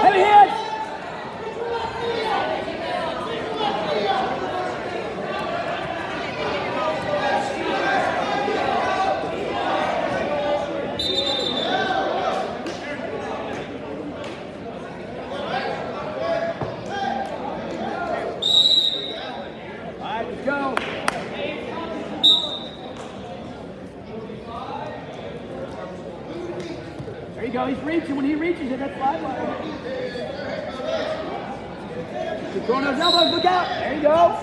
Heavy hits! Go. There you go. He's reaching. When he reaches it, that's fly line. Keep throwing those elbows. Look out. There you go.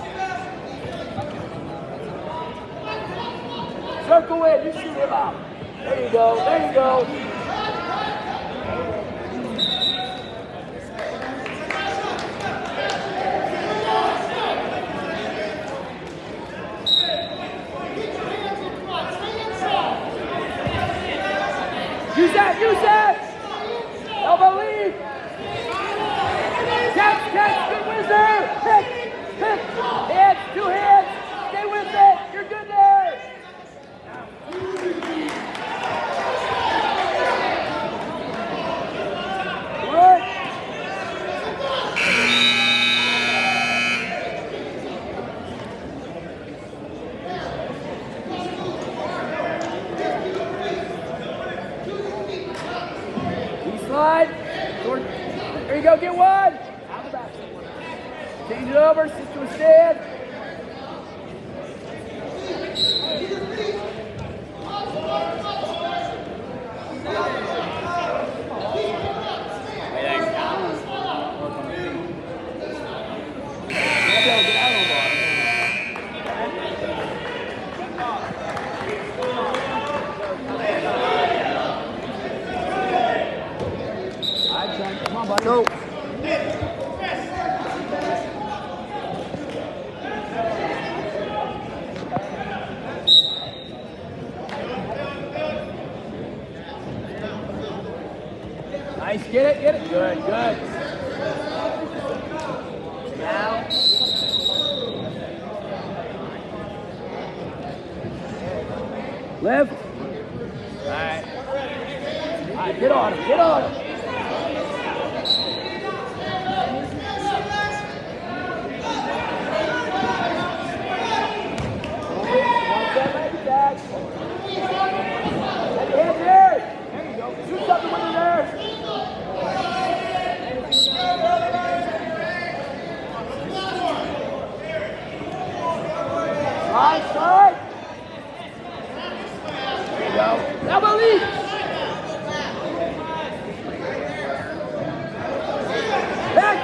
Circle in. You shoot him out. There you go. There you go. Use that, use that! Elbow lead! Catch, good wizard! Pick! Hits, 2 hits! Stay with it! You're good there! Good! Slide. There you go, get one. Out the back. Change it over, sit to a stand. Come on, buddy. Go. Nice, get it. Good. Now. Lift. All right, get on him. Shoot something when you're there. Slide. There you go. Elbow lead. Back.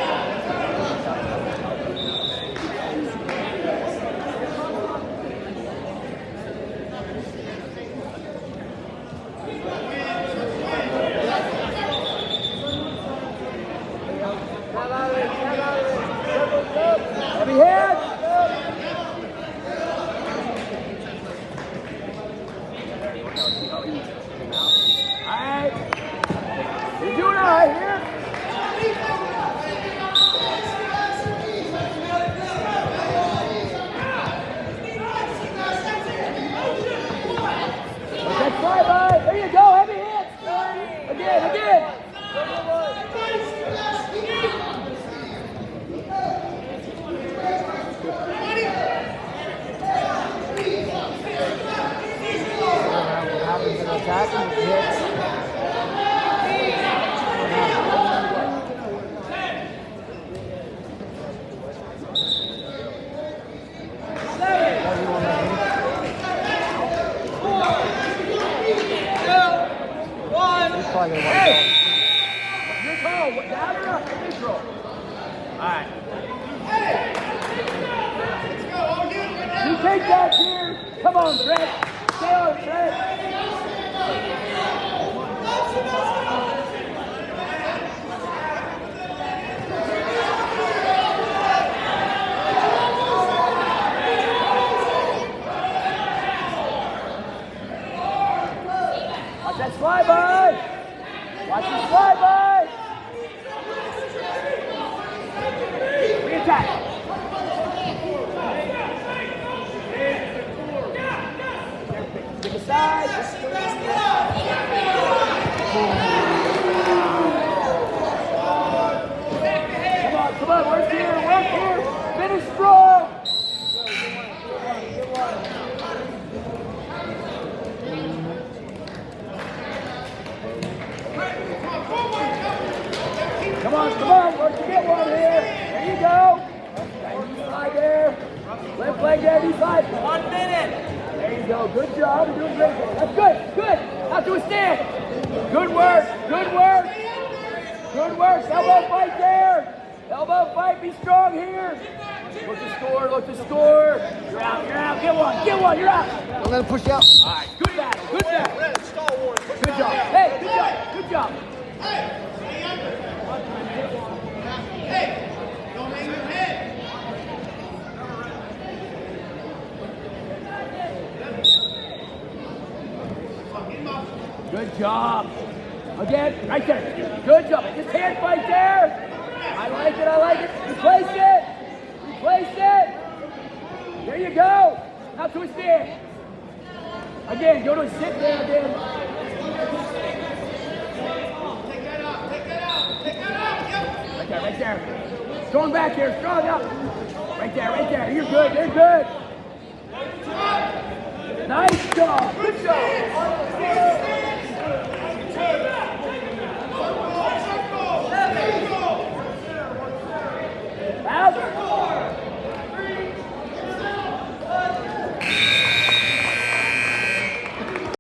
Heavy head. All right. You're doing all right here. That flyby. There you go. Heavy hit. Again. Attacking hits. Hey! Your call. Down or up? Neutral. All right. You take that here. Come on, Brett. Stay on, Brett. Watch that flyby. Watch this flyby. Re-attack. Pick a side. Come on, let's get one here. There you go. Slide there. Left leg there, slide. 1 minute. There you go. Good job. You're doing great. That's good. Good. Now to a stand. Good work. Good work. Good work. Elbow fight there. Elbow fight. Be strong here. Look to score. Look to score. You're out. You're out. Get one. Get one. You're out. Don't let him push you out. All right. Good battle. Good battle. Good job. Hey, good job. Good job. Don't hang your head. Good job. Again, right there. Good job. Just hand fight there. I like it. I like it. Replace it. Replace it. There you go. Now to a stand. Again, go to a sit there again. Take that out. Take that out. Take that out. Yep. Right there, right there. Strong back here. Strong up. Right there, right there. You're good. You're good. Nice job. Good job.